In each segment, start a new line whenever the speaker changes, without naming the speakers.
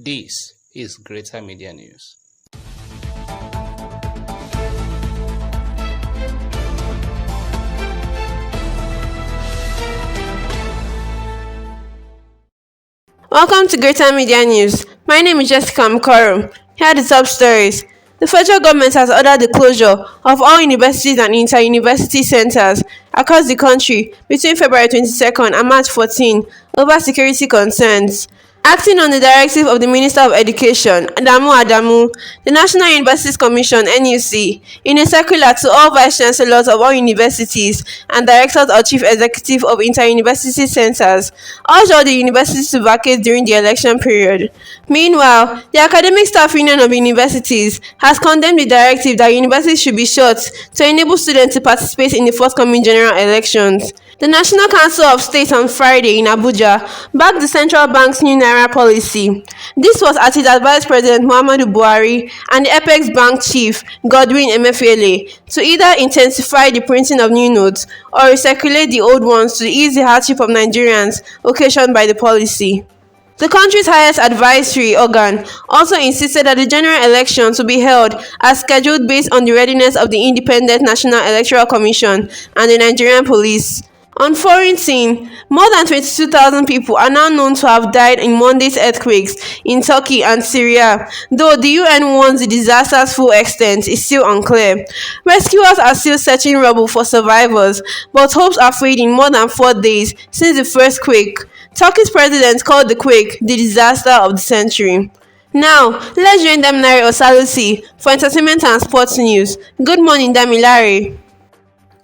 This is Greater Media News.
Welcome to Greater Media News. My name is Jessica Mukoro. Here are the top stories. The federal government has ordered the closure of all universities and inter-university centers across the country between February 22nd and March 14 over security concerns. Acting on the directive of the Minister of Education, Adamu, the National Universities Commission (NUC), in a circular to all vice-chancellors of all universities and directors or chief executive of inter-university centers, urged all the universities to vacate during the election period. Meanwhile, the Academic Staff Union of Universities has condemned the directive that universities should be shut to enable students to participate in the forthcoming general elections. The National Council of State on Friday in Abuja backed the central bank's new naira policy. This was as it advised President Muhammadu Buhari and the Apex Bank chief, Godwin Emefiele, to either intensify the printing of new notes or recirculate the old ones to ease the hardship of Nigerians occasioned by the policy. The country's highest advisory organ also insisted that the general elections will be held as scheduled based on the readiness of the Independent National Electoral Commission and the Nigerian police. On foreign scene, more than 22,000 people are now known to have died in Monday's earthquakes in Turkey and Syria, though the UN warns the disaster's full extent is still unclear. Rescuers are still searching rubble for survivors, but hopes are fading more than 4 days since the first quake. Turkey's president called the quake the disaster of the century. Now, let's join Damilare Osalusi for entertainment and sports news. Good morning, Damilare.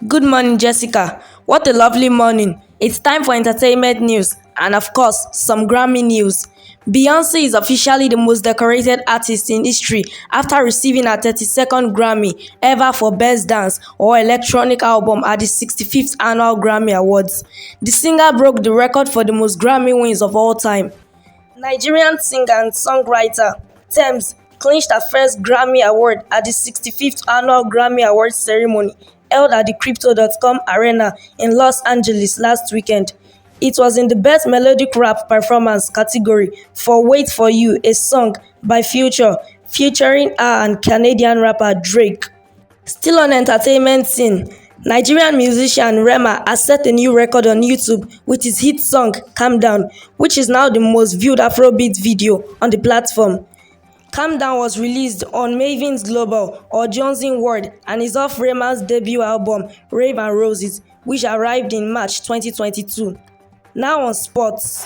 Good morning, Jessica. What a lovely morning. It's time for entertainment news and, of course, some Grammy news. Beyoncé is officially the most decorated artist in history after receiving her 32nd Grammy ever for Best Dance or Electronic Album at the 65th Annual Grammy Awards. The singer broke the record for the most Grammy wins of all time. Nigerian singer and songwriter Tems clinched her first Grammy Award at the 65th Annual Grammy Awards ceremony held at the Crypto.com Arena in Los Angeles last weekend. It was in the Best Melodic Rap Performance category for Wait For You, a song by Future, featuring her and Canadian rapper Drake. Still on entertainment scene, Nigerian musician Rema has set a new record on YouTube with his hit song Calm Down, which is now the most viewed Afrobeat video on the platform. Calm Down was released on Maven's Global or Johnson World and is off Rema's debut album Rave and Roses, which arrived in March 2022. Now on sports.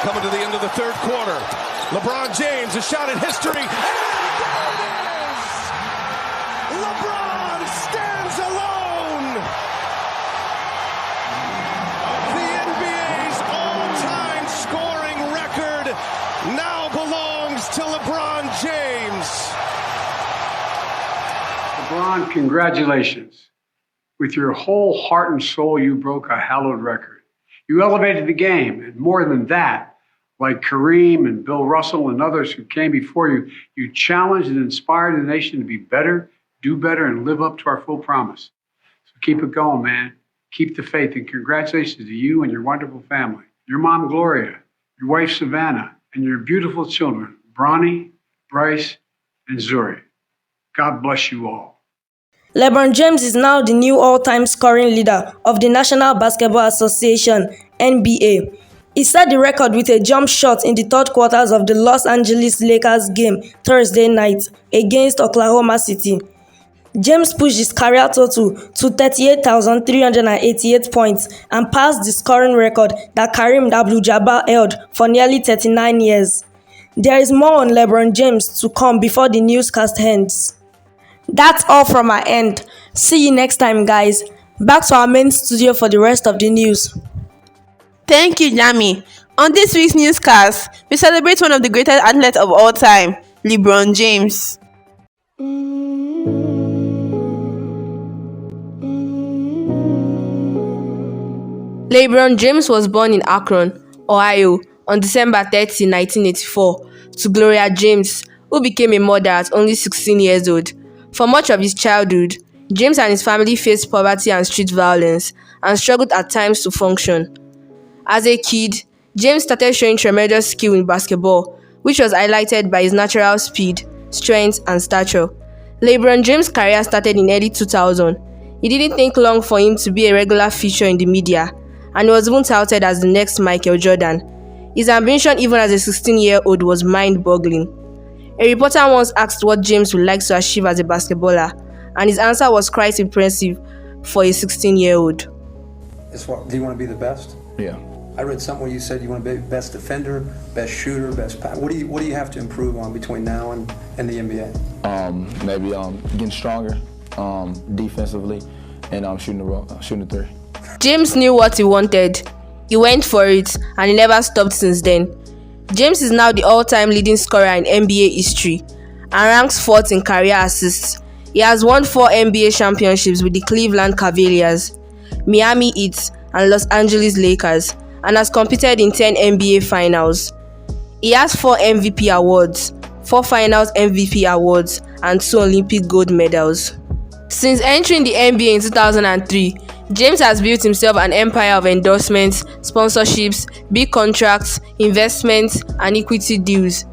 Coming to the end of the third quarter. LeBron James, a shot in history. And there it is! LeBron stands alone! The NBA's all-time scoring record now belongs to LeBron James.
LeBron, congratulations. With your whole heart and soul, you broke a hallowed record. You elevated the game, and more than that, like Kareem and Bill Russell and others who came before you, you challenged and inspired the nation to be better, do better, and live up to our full promise. So keep it going, man. Keep the faith, and congratulations to you and your wonderful family. Your mom, Gloria, your wife, Savannah, and your beautiful children, Bronny, Bryce, and Zuri. God bless you all.
LeBron James is now the new all-time scoring leader of the National Basketball Association (NBA). He set the record with a jump shot in the third quarters of the Los Angeles Lakers game Thursday night against Oklahoma City. James pushed his career total to 38,388 points and passed the scoring record that Kareem Abdul-Jabbar held for nearly 39 years. There is more on LeBron James to come before the newscast ends. That's all from our end. See you next time, guys. Back to our main studio for the rest of the news.
Thank you, Yami. On this week's newscast, we celebrate one of the greatest athletes of all time, LeBron James.
LeBron James was born in Akron, Ohio, on December 30, 1984, to Gloria James, who became a mother at only 16 years old. For much of his childhood, James and his family faced poverty and street violence and struggled at times to function. As a kid, James started showing tremendous skill in basketball, which was highlighted by his natural speed, strength, and stature. LeBron James' career started in early 2000. It didn't take long for him to be a regular feature in the media, and he was even touted as the next Michael Jordan. His ambition even as a 16-year-old was mind-boggling. A reporter once asked what James would like to achieve as a basketballer, and his answer was quite impressive for a 16-year-old.
Do you want to be the best?
Yeah.
I read somewhere you said you want to be best defender, best shooter, best pass. What do you have to improve on between now and the NBA?
Maybe getting stronger defensively and shooting the three.
James knew what he wanted. He went for it, and he never stopped since then. James is now the all-time leading scorer in NBA history and ranks 4th in career assists. He has won 4 NBA championships with the Cleveland Cavaliers, Miami Heat, and Los Angeles Lakers, and has competed in 10 NBA finals. He has 4 MVP awards, 4 finals MVP awards, and 2 Olympic gold medals. Since entering the NBA in 2003, James has built himself an empire of endorsements, sponsorships, big contracts, investments, and equity deals.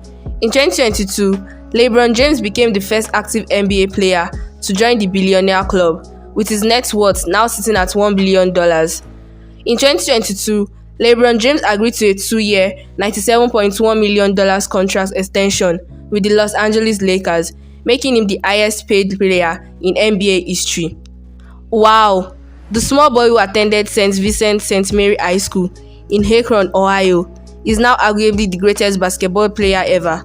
In 2022, LeBron James became the first active NBA player to join the billionaire club, with his net worth now sitting at $1 billion. In 2022, LeBron James agreed to a 2-year, $97.1 million contract extension with the Los Angeles Lakers, making him the highest paid player in NBA history. Wow! The small boy who attended St. Vincent St. Mary High School in Akron, Ohio, is now arguably the greatest basketball player ever.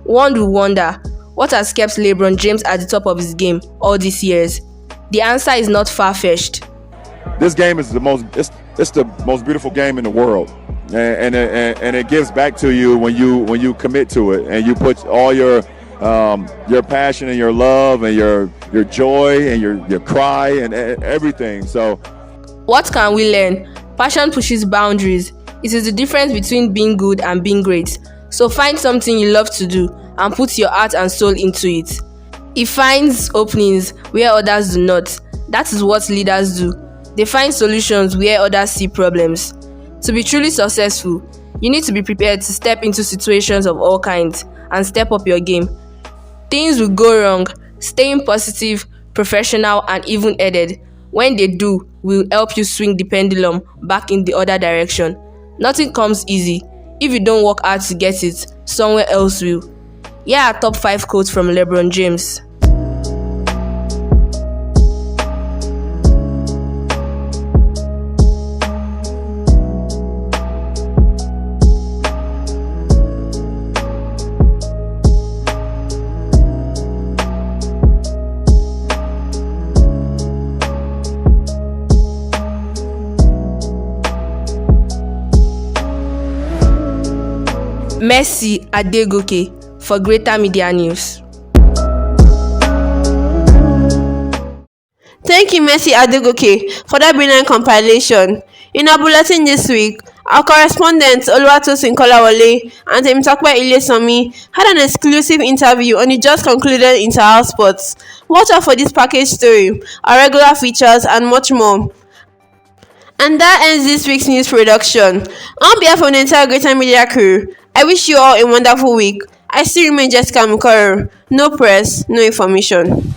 One would wonder, what has kept LeBron James at the top of his game all these years? The answer is not far-fetched.
This game is it's the most beautiful game in the world, and it gives back to you when you commit to it and you put all your passion and your love and your joy and your cry and everything. So,
what can we learn? Passion pushes boundaries. It is the difference between being good and being great. So find something you love to do and put your heart and soul into it. It finds openings where others do not. That is what leaders do. They find solutions where others see problems. To be truly successful, you need to be prepared to step into situations of all kinds and step up your game. Things will go wrong. Staying positive, professional, and even-headed, when they do, will help you swing the pendulum back in the other direction. Nothing comes easy. If you don't work hard to get it, someone else will. Here are top 5 quotes from LeBron James. Mercy Adegoke for Greater Media News.
Thank you, Mercy Adegoke, for that brilliant compilation. In our bulletin this week, our correspondents Oluwatosin Kolawole and Temitope Ilesanmi had an exclusive interview on the just concluded Inter-House Sports. Watch out for this package story, our regular features, and much more. And that ends this week's news production. On behalf of the entire Greater Media crew, I wish you all a wonderful week. I still remain Jessica Mukoro. No press, no information.